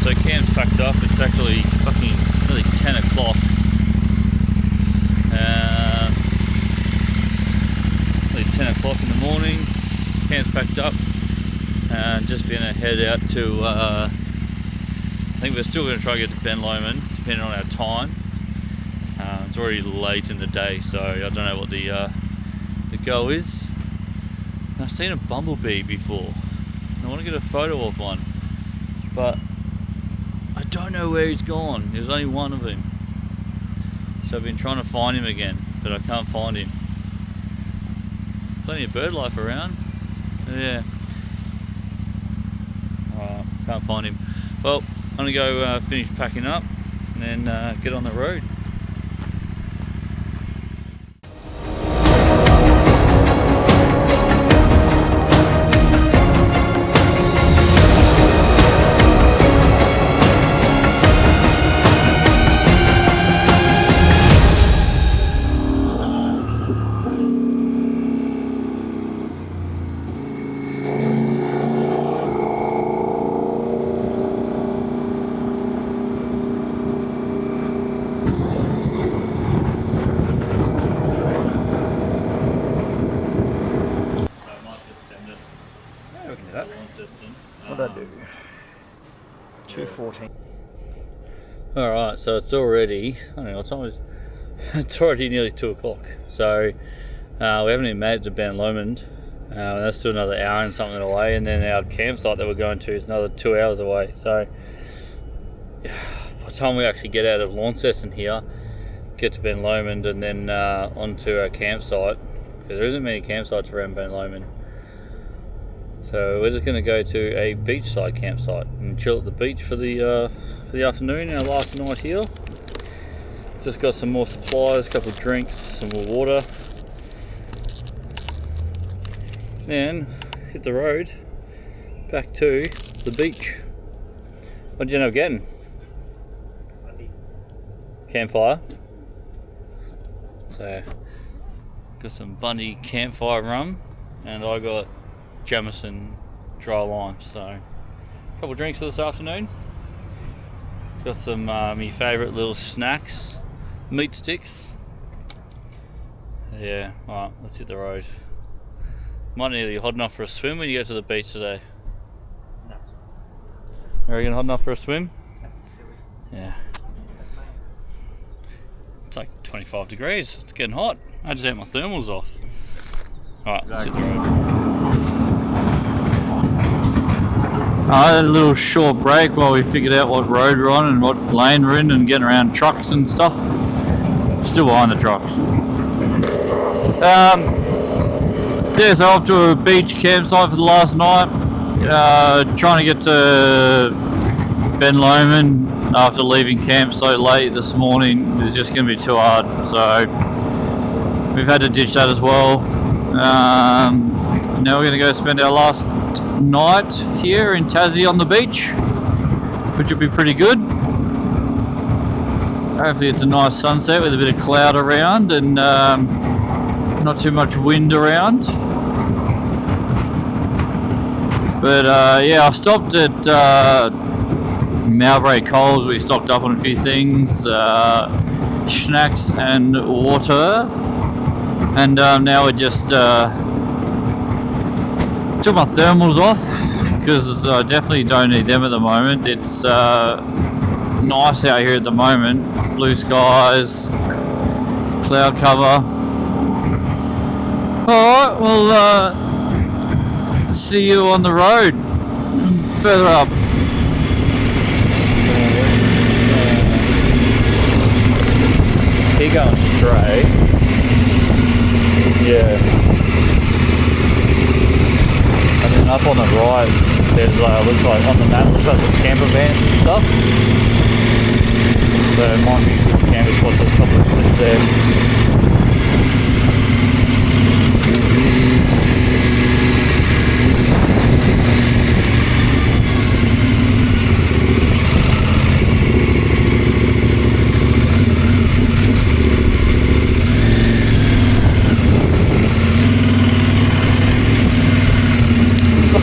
so camp's packed up. It's actually fucking nearly 10 o'clock. Nearly 10 o'clock in the morning. Camp's packed up. Just gonna head out to, I think we're still gonna try to get to Ben Lomond, depending on our time. It's already late in the day, so I don't know what the go is. And I've seen a bumblebee before. I want to get a photo of one, but I don't know where he's gone. There's only one of him, so I've been trying to find him again, but I can't find him. Plenty of bird life around. Yeah. Can't find him. Well, I'm gonna go finish packing up and then get on the road. What'd I do? 2:14. Alright, so it's already, I don't know what time it is. It's already nearly 2 o'clock. So we haven't even made it to Ben Lomond. That's still another hour and something away, and then our campsite that we're going to is another 2 hours away. So by the time we actually get out of Launceston here, get to Ben Lomond and then onto our campsite, because there isn't many campsites around Ben Lomond. So we're just going to go to a beachside campsite and chill at the beach for the afternoon, our last night here. Just got some more supplies, a couple of drinks, some more water. Then hit the road back to the beach. What did you end up getting? Campfire. So got some Bundy campfire rum, and I got Jamison dry lime. So a couple of drinks for this afternoon. Got some my favourite little snacks, meat sticks. Yeah, alright, let's hit the road. Might need to be hot enough for a swim when you go to the beach today. No. Are you gonna hot enough for a swim? Silly. Yeah. It's like 25 degrees. It's getting hot. I just had my thermals off. Alright, let's hit the road. I had a little short break while we figured out what road we're on and what lane we're in and getting around trucks and stuff. Still behind the trucks. Yeah, so off to a beach campsite for the last night. Trying to get to Ben Lomond after leaving camp so late this morning is just going to be too hard. So we've had to ditch that as well. Now we're going to go spend our last night here in Tassie on the beach, which will be pretty good. Hopefully it's a nice sunset with a bit of cloud around and not too much wind around. But yeah, I stopped at Mowbray Coles. We stocked up on a few things, snacks and water, and now we just took my thermals off because I definitely don't need them at the moment. It's nice out here at the moment, blue skies, cloud cover. Alright, well see you on the road further up. Keep going straight. Yeah. And then up on the right, there's looks like on the map, looks like some camper vans and stuff. So it might be some camper spots or something that's there.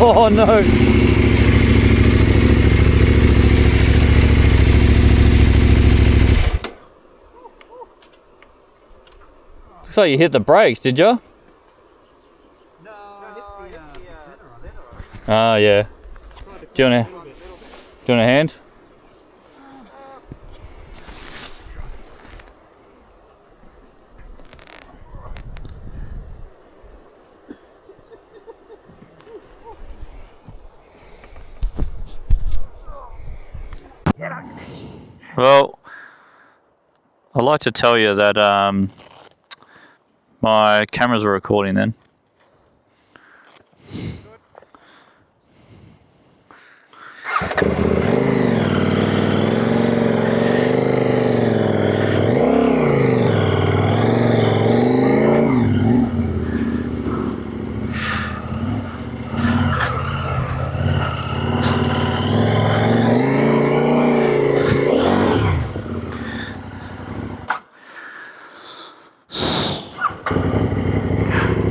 Oh no! like you hit the brakes, did you? No, I hit the center on it. Ah, yeah. Do you want a hand? Well, I'd like to tell you that my cameras were recording then.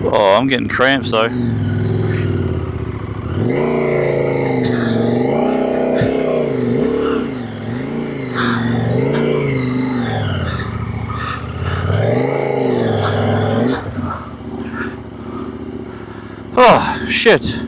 Oh, I'm getting cramps though. Oh, shit.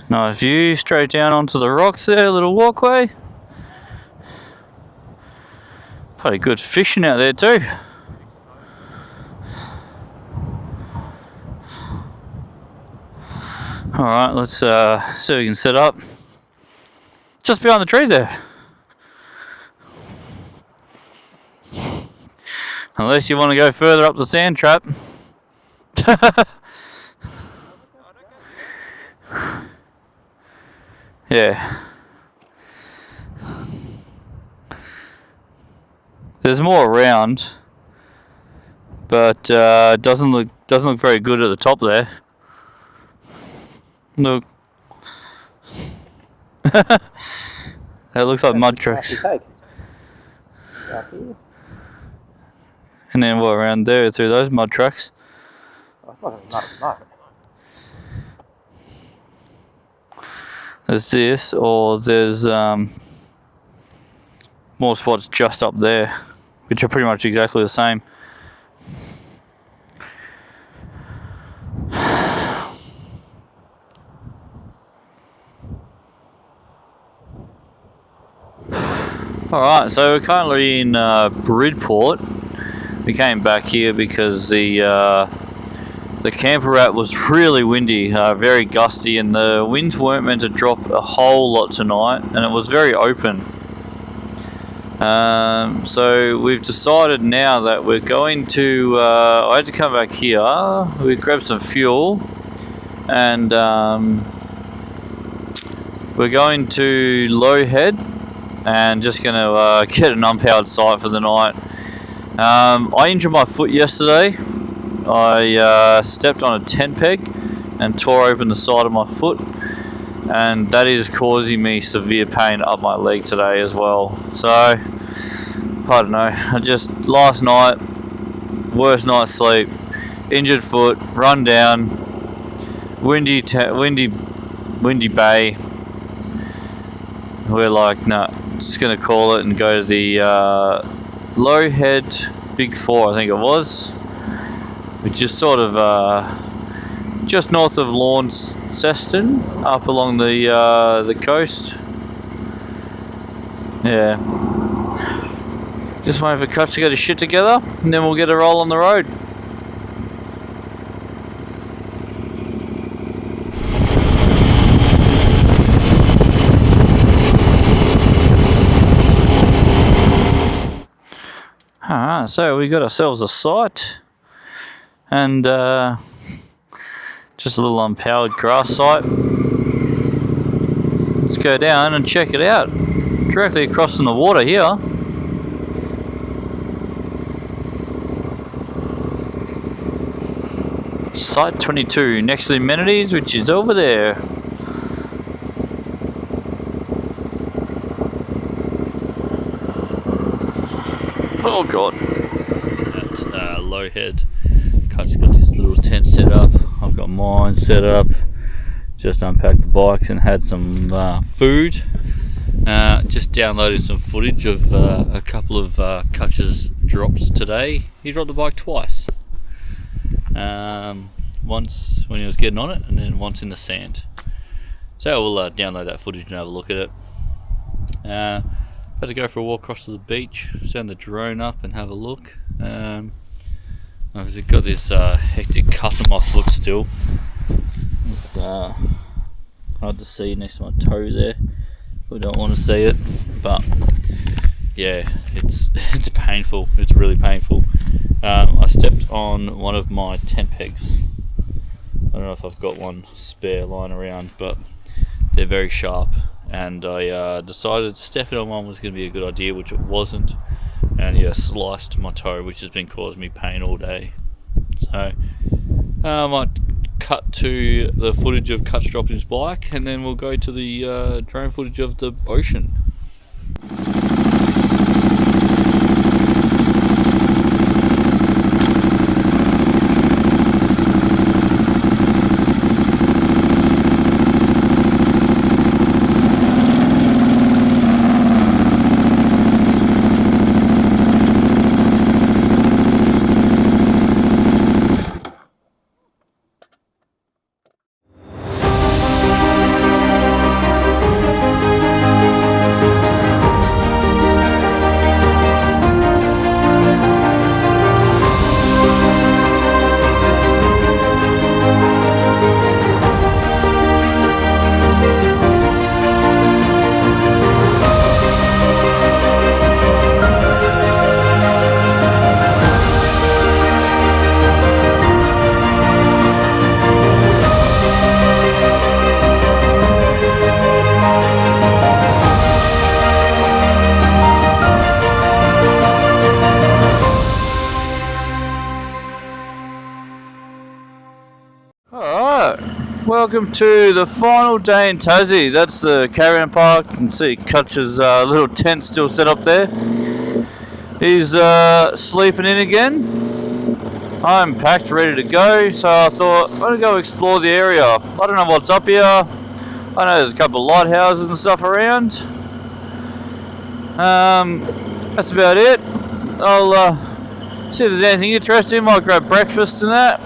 Nice view, straight down onto the rocks there, a little walkway. Pretty good fishing out there too. Alright, let's see if we can set up. Just behind the tree there. Unless you want to go further up the sand trap. Yeah. There's more around, but doesn't look very good at the top there. Look. That looks like mud tracks. And then what, around there through those mud tracks? There's this, or there's more spots just up there, which are pretty much exactly the same. Alright, so we're currently in Bridport. We came back here because the camper out was really windy, very gusty, and the winds weren't meant to drop a whole lot tonight, and it was very open. So we've decided now that we're going to, I had to come back here, we grabbed some fuel, and we're going to Lowhead, and just going to get an unpowered site for the night. I injured my foot yesterday. I stepped on a tent peg and tore open the side of my foot, and that is causing me severe pain up my leg today as well. So I don't know, last night, worst night's sleep, injured foot, run down, windy bay. We're like, no, just gonna call it and go to the Lowhead Big 4, I think it was, which is sort of just north of Launceston, up along the coast. Yeah. Just waiting for Cutch to get his shit together, and then we'll get a roll on the road. Alright, so we got ourselves a site, and just a little unpowered grass site. Let's go down and check it out. Directly across from the water here. Site 22, next to the amenities, which is over there. Oh god. At low head, Cut's got his little tent set up. I've got mine set up. Just unpacked the bikes and had some food. Just downloading some footage of a couple of Cutch's drops today. He dropped the bike twice. Once when he was getting on it, and then once in the sand. So we'll download that footage and have a look at it. Had to go for a walk across to the beach, send the drone up and have a look. Obviously got this hectic cut on my foot still. It's hard to see next to my toe there. We don't want to see it, but yeah, it's painful. It's really painful. I stepped on one of my tent pegs. I don't know if I've got one spare lying around, but they're very sharp, and I decided stepping on one was going to be a good idea, which it wasn't, and yeah, sliced my toe, which has been causing me pain all day. So I might cut to the footage of Cutch dropping his bike, and then we'll go to the drone footage of the ocean. Welcome to the final day in Tassie. That's the caravan park. You can see Cutch's little tent still set up there. He's sleeping in again. I'm packed, ready to go, so I thought I'm going to go explore the area. I don't know what's up here. I know there's a couple of lighthouses and stuff around. That's about it. I'll see if there's anything interesting. Might grab breakfast and that.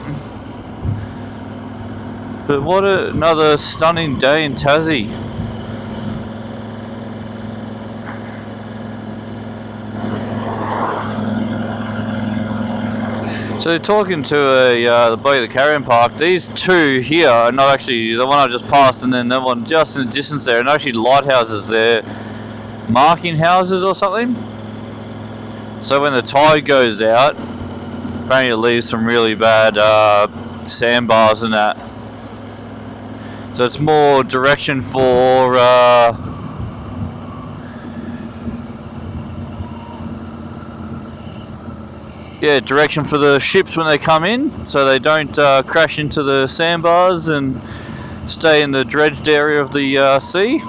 But what another stunning day in Tassie. So talking to the bloke at the caravan park, these two here are not actually the one I just passed, and then the one just in the distance there, and actually lighthouses there, marking houses or something. So when the tide goes out, apparently it leaves some really bad sandbars and that. So it's more direction for direction for the ships when they come in, so they don't crash into the sandbars and stay in the dredged area of the sea.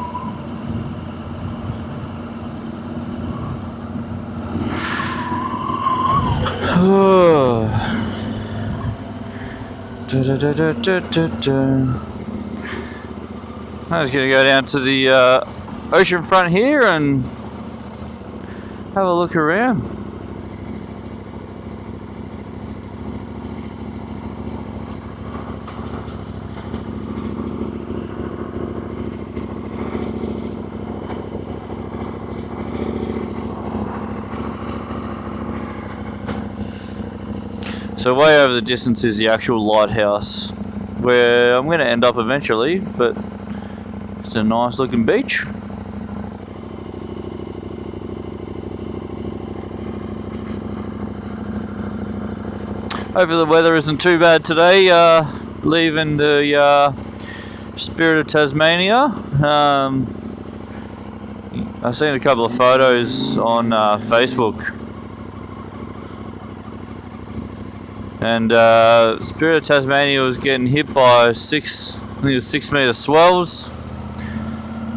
I was going to go down to the ocean front here and have a look around. So way over the distance is the actual lighthouse, where I'm going to end up eventually, but it's a nice looking beach. Hopefully the weather isn't too bad today, leaving the Spirit of Tasmania. I've seen a couple of photos on Facebook. And Spirit of Tasmania was getting hit by 6 metre swells,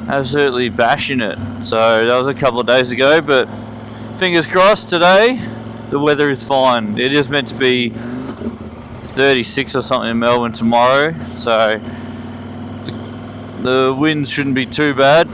absolutely bashing it. So that was a couple of days ago, but fingers crossed today the weather is fine. It is meant to be 36 or something in Melbourne tomorrow, so the winds shouldn't be too bad.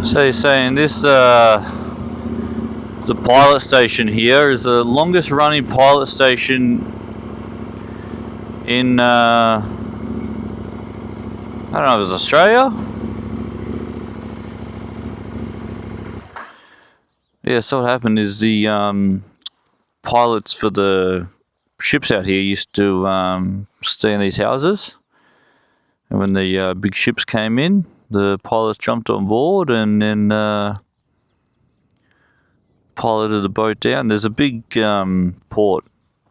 So you're saying this, the pilot station here is the longest running pilot station in, I don't know if it's Australia? Yeah, so what happened is the pilots for the ships out here used to stay in these houses. And when the big ships came in, the pilots jumped on board and then piloted the boat down. There's a big port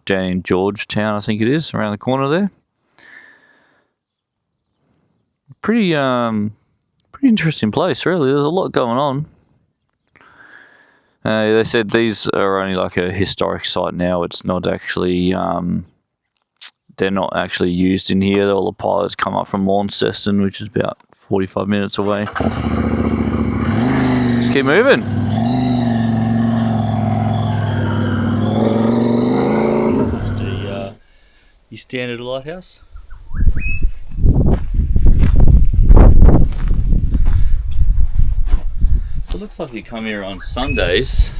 down in Georgetown, I think it is, around the corner there. Pretty interesting place, really. There's a lot going on. They said these are only like a historic site now. It's not actually, they're not actually used in here. All the pilots come up from Launceston, which is about 45 minutes away. Let's keep moving. Your standard lighthouse. It looks like you come here on Sundays.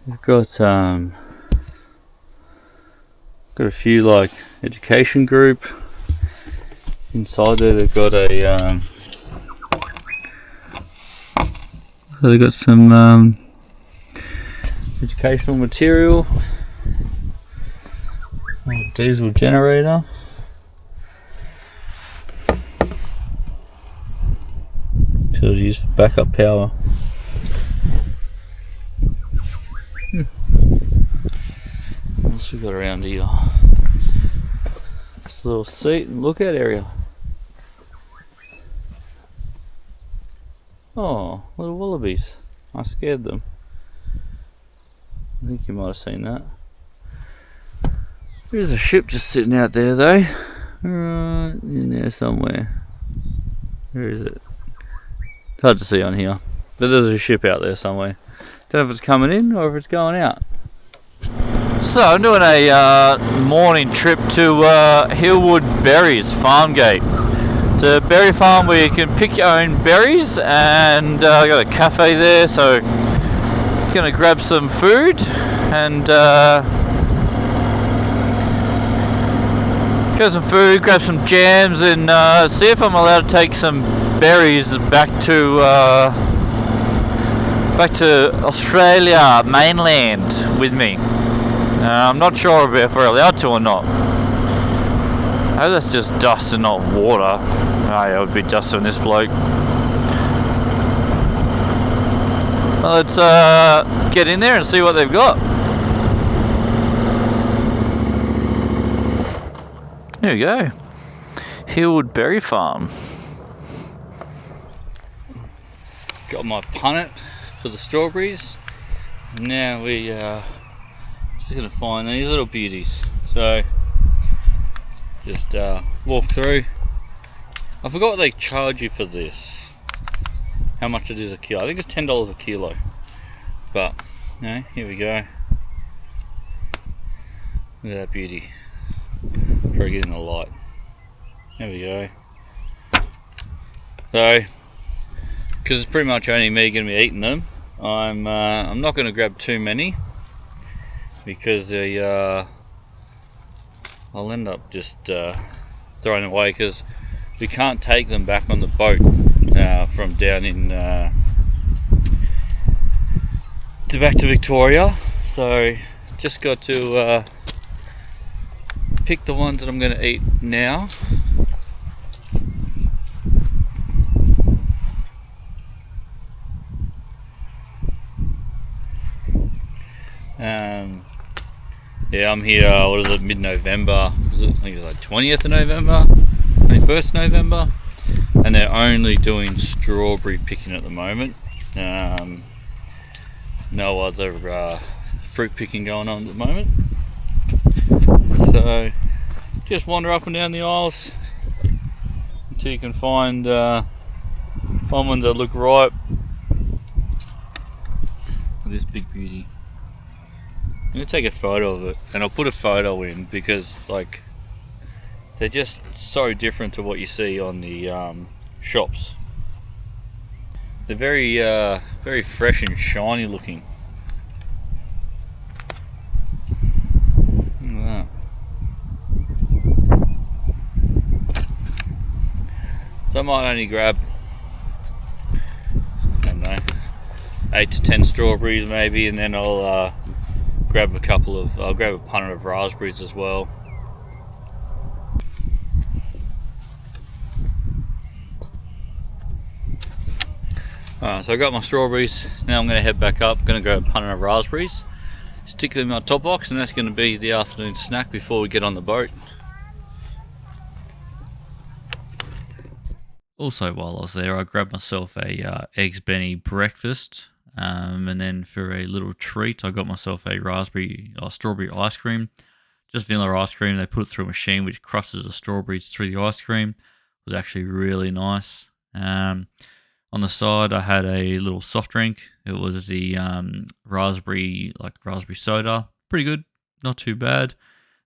We've got a few like education group. Inside there they've got a they've got some educational material. A diesel generator. So it's used for backup power. What else we got around here? This little seat and lookout area. Oh, little wallabies. I scared them. I think you might have seen that. There's a ship just sitting out there though. Right in there somewhere. Where is it? It's hard to see on here. But there's a ship out there somewhere. Don't know if it's coming in or if it's going out. So I'm doing a morning trip to Hillwood Berries Farm Gate. It's a berry farm where you can pick your own berries, and I got a cafe there, so I'm gonna grab some food and grab some food, grab some jams, and see if I'm allowed to take some berries back to Australia mainland with me. I'm not sure if we're allowed to or not. I hope that's just dust and not water. Oh yeah, it would be dust on this bloke. Well, let's get in there and see what they've got. There we go. Hillwood Berry Farm. Got my punnet for the strawberries. Now we just gonna find these little beauties. So just walk through. I forgot what they charge you for this. How much it is a kilo. I think it's $10 a kilo. But here we go. Look at that beauty. Try to get in the light. There we go. So, because it's pretty much only me going to be eating them, I'm not going to grab too many because I'll end up just throwing them away, because we can't take them back on the boat from down in back to Victoria. So just got to pick the ones that I'm going to eat now. Yeah, I'm here, what is it, mid-November? I think it's like 20th of November? 21st of November? And they're only doing strawberry picking at the moment. No other fruit picking going on at the moment. So, just wander up and down the aisles until you can find ones that look ripe. This big beauty. I'm gonna take a photo of it, and I'll put a photo in because like they're just so different to what you see on the shops. They're very very fresh and shiny looking. Look at that. So I might only grab, I don't know, 8 to 10 strawberries maybe, and then I'll grab a punnet of raspberries as well. Alright, so I got my strawberries. Now I'm going to head back up, going to grab a punnet of raspberries, stick them in my top box, and that's going to be the afternoon snack before we get on the boat. Also, while I was there, I grabbed myself a Eggs Benny breakfast, and then for a little treat, I got myself a strawberry ice cream, just vanilla ice cream. They put it through a machine which crushes the strawberries through the ice cream. It was actually really nice. On the side, I had a little soft drink. It was the raspberry soda. Pretty good, not too bad.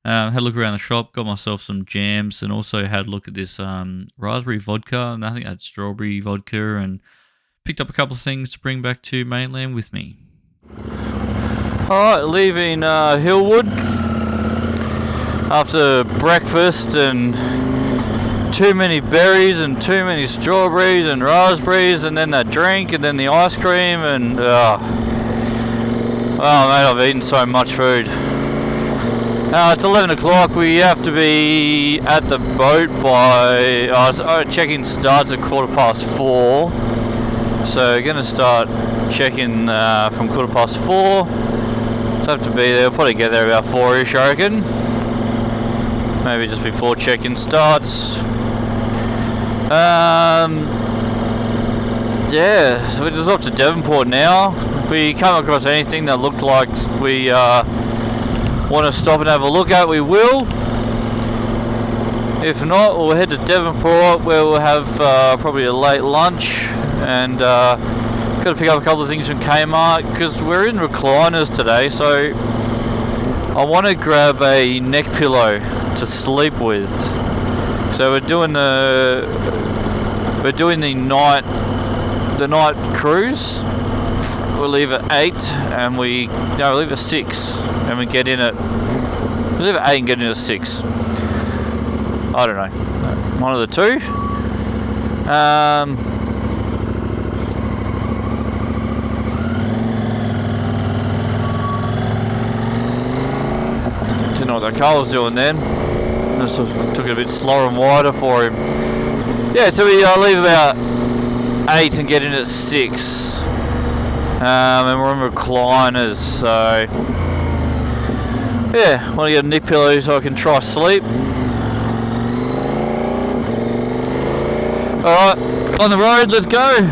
Had a look around the shop, got myself some jams, and also had a look at this raspberry vodka, and I think I had strawberry vodka, and picked up a couple of things to bring back to mainland with me. Alright, leaving Hillwood after breakfast and too many berries and too many strawberries and raspberries, and then that drink and then the ice cream, and oh mate, I've eaten so much food. It's 11 o'clock. We have to be at the boat by check-in starts at 4:15, so we're going to start checking from 4:15. So have to be there. We'll probably get there about 4ish, I reckon, maybe just before check-in starts. Yeah, so we're just off to Devonport now. If we come across anything that looked like we want to stop and have a look at, we will. If not, we'll head to Devonport, where we'll have probably a late lunch, and got to pick up a couple of things from Kmart because we're in recliners today, so I want to grab a neck pillow to sleep with. So we're doing the night cruise. We'll leave at 8 and we leave at 6 and we get in at, we leave at 8 and get in at 6. I don't know, one of the two. Didn't know what that car was doing then. Just took it a bit slower and wider for him. Yeah, so we leave about 8 and get in at 6. And we're on recliners, so yeah, want to get a neck pillow so I can try sleep. Alright, on the road, let's go.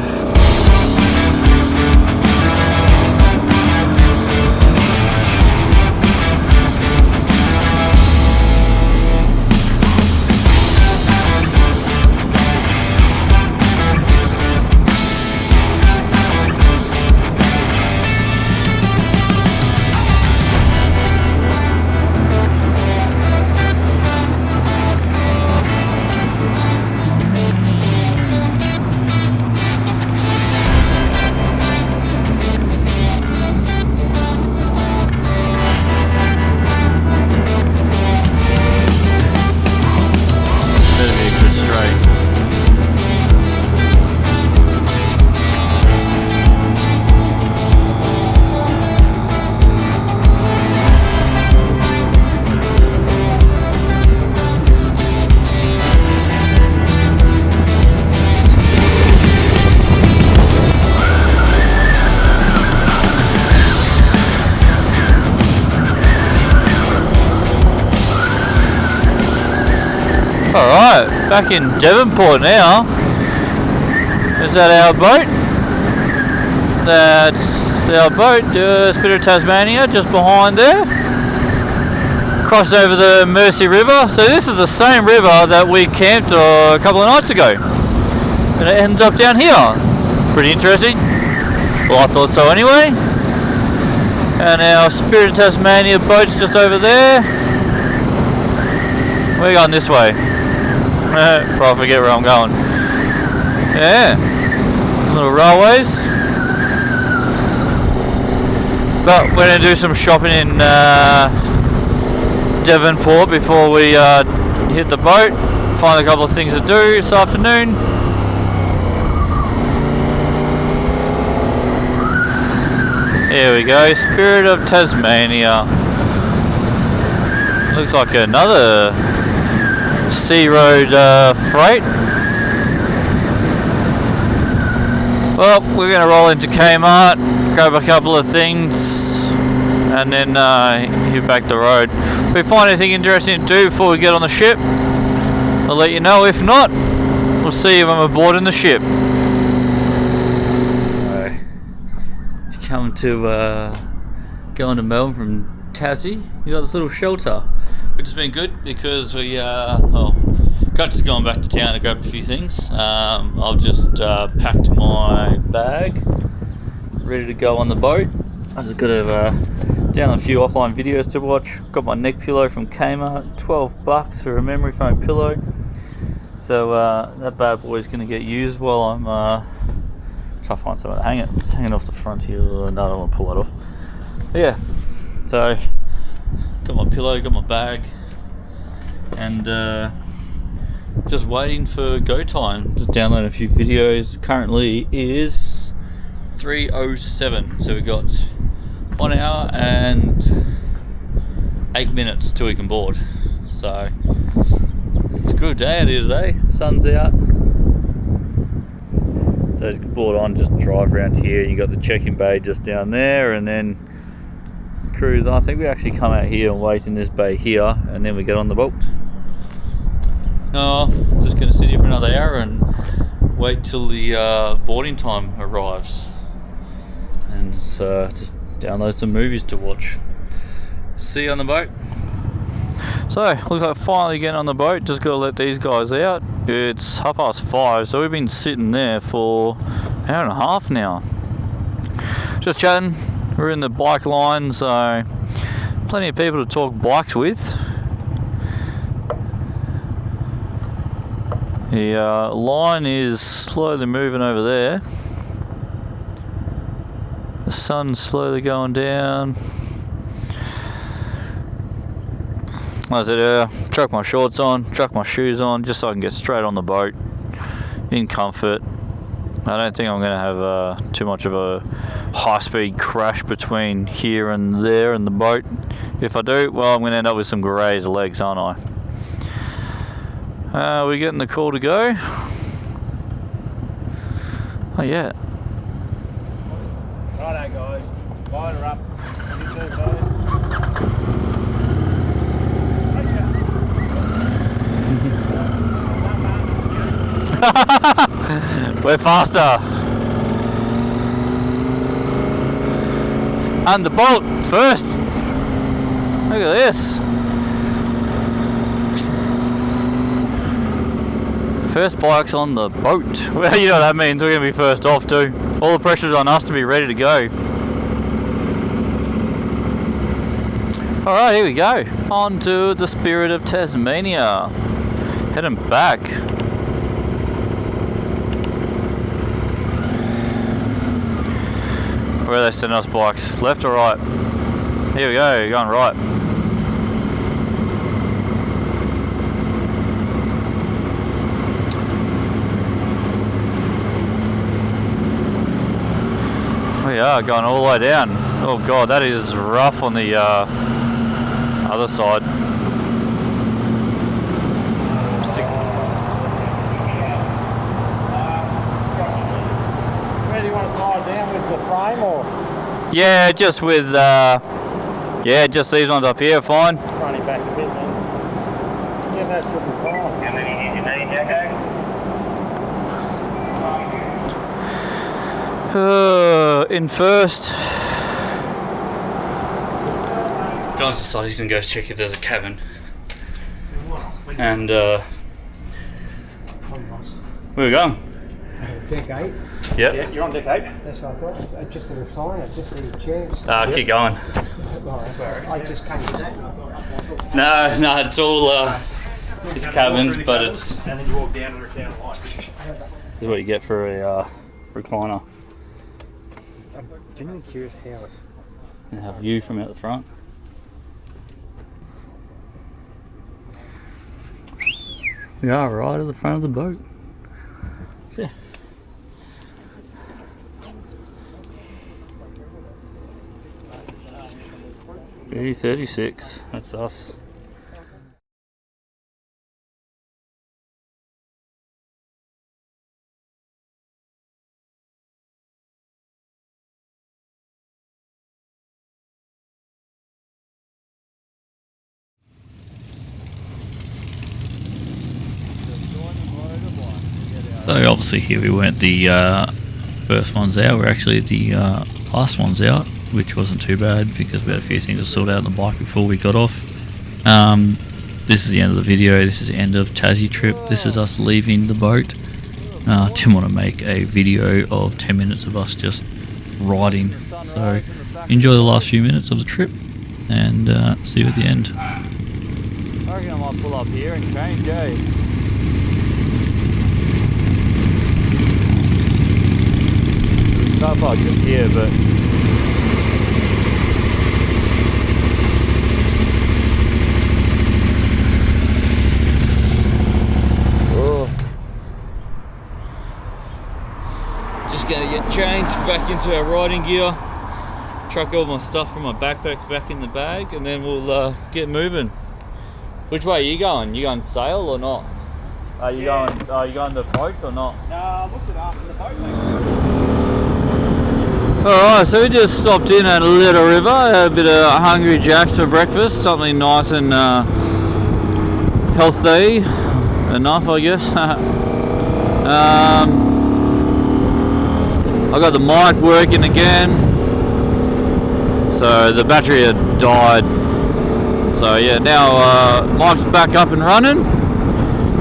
Alright, back in Devonport now. Is that our boat? That's our boat, Spirit of Tasmania, just behind there. Crossed over the Mersey River. So this is the same river that we camped a couple of nights ago. And it ends up down here. Pretty interesting. Well, I thought so anyway. And our Spirit of Tasmania boat's just over there. We're going this way. Before I forget where I'm going. Yeah. Little railways. But we're going to do some shopping in Devonport before we hit the boat. Find a couple of things to do this afternoon. Here we go, Spirit of Tasmania. Looks like another sea road freight. Well, we're going to roll into Kmart, grab a couple of things, and then hit back the road. If we find anything interesting to do before we get on the ship, I'll let you know. If not, we'll see you when we're boarding the ship. Come to going to Melbourne from Tassie. You got this little shelter, which has been good because we got just going back to town to grab a few things. I've just packed my bag, ready to go on the boat. I just got to download a few offline videos to watch. Got my neck pillow from Kmart, $12 for a memory foam pillow. So that bad boy's going to get used while I'm try to find somewhere to hang it. It's hanging off the front here. No, I don't want to pull that off. But yeah, so got my pillow, got my bag, and just waiting for go time to download a few videos. Currently is 3:07, so we got 1 hour and 8 minutes till we can board. So it's a good day out here today. Sun's out. So just board on, just drive around here. You got the check-in bay just down there, and then cruise. I think we actually come out here and wait in this bay here, and then we get on the boat. No, just going to sit here for another hour and wait till the boarding time arrives, and just download some movies to watch. See you on the boat. So, looks like finally getting on the boat. Just got to let these guys out. It's 5:30, so we've been sitting there for an hour and a half now. Just chatting. We're in the bike line, so plenty of people to talk bikes with. The line is slowly moving over there. The sun's slowly going down. Like I said earlier, chuck my shorts on, chuck my shoes on, just so I can get straight on the boat in comfort. I don't think I'm going to have too much of a high-speed crash between here and there in the boat. If I do, well, I'm going to end up with some grazed legs, aren't I? We're getting the call to go. Oh, yeah. Righto, guys. Line her up. You two, guys. We're faster. And the boat first. Look at this. First bike's on the boat. Well, you know what that means. We're going to be first off too. All the pressure's on us to be ready to go. Alright, here we go. On to the Spirit of Tasmania. Heading back. Where are they sending us bikes? Left or right? Here we go, going right. We are going all the way down. Oh god, that is rough on the other side. Where do you want to tie down with the frame or? Yeah, just with just these ones up here, fine. Running back a bit then. Yeah, that should be fine. In first. John's decided he's going to go check if there's a cabin. And where are we going? Deck 8. Yep. Yeah, you're on deck 8. That's what I thought. Just the recliner, just the chairs. Keep going. I just came to that. No, it's all it's cabins, but it's And then you walk down to the down light. this is what you get for a recliner. I'm genuinely curious how it. And have view from out the front. We are right at the front of the boat. Yeah. B36, that's us. So obviously here we weren't the first ones out, we're actually the last ones out, which wasn't too bad because we had a few things to sort out on the bike before we got off. This is the end of the video, this is the end of Tassie trip, this is us leaving the boat. Didn't want to make a video of 10 minutes of us just riding, so enjoy the last few minutes of the trip and see you at the end. I reckon I might pull up here and change, Car park just here, but just gonna get changed back into our riding gear, truck all my stuff from my backpack back in the bag, and then we'll get moving. Which way are you going? You going sail or not? Are you going the boat or not? No, I looked it up in the boat, mate. Alright, so we just stopped in at a little river, had a bit of Hungry Jacks for breakfast, something nice and healthy enough, I guess. I got the mic working again, so the battery had died. So yeah, now mic's back up and running,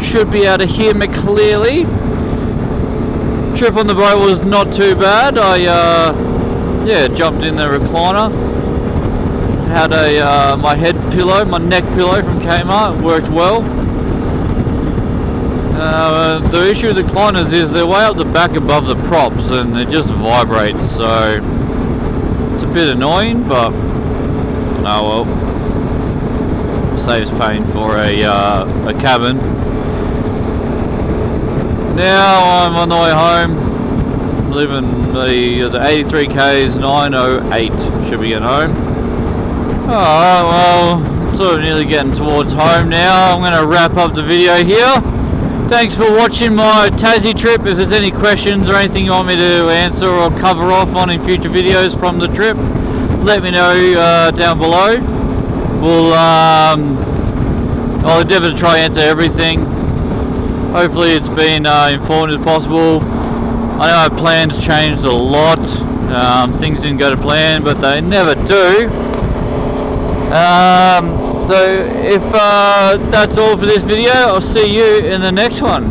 should be able to hear me clearly. Trip on the boat was not too bad. I jumped in the recliner, had a my head pillow, my neck pillow from Kmart, worked well. The issue with the recliners is they're way up the back above the props and it just vibrates, so it's a bit annoying, but oh well, saves paying for a cabin. Now I'm on the way home, living the 83 k's 908, should be getting home. Alright, well, I'm sort of nearly getting towards home now. I'm going to wrap up the video here. Thanks for watching my Tassie trip. If there's any questions or anything you want me to answer or cover off on in future videos from the trip, let me know down below. I'll endeavour to try and answer everything. Hopefully it's been informative as possible. I know our plans changed a lot. Things didn't go to plan, but they never do. So if that's all for this video, I'll see you in the next one.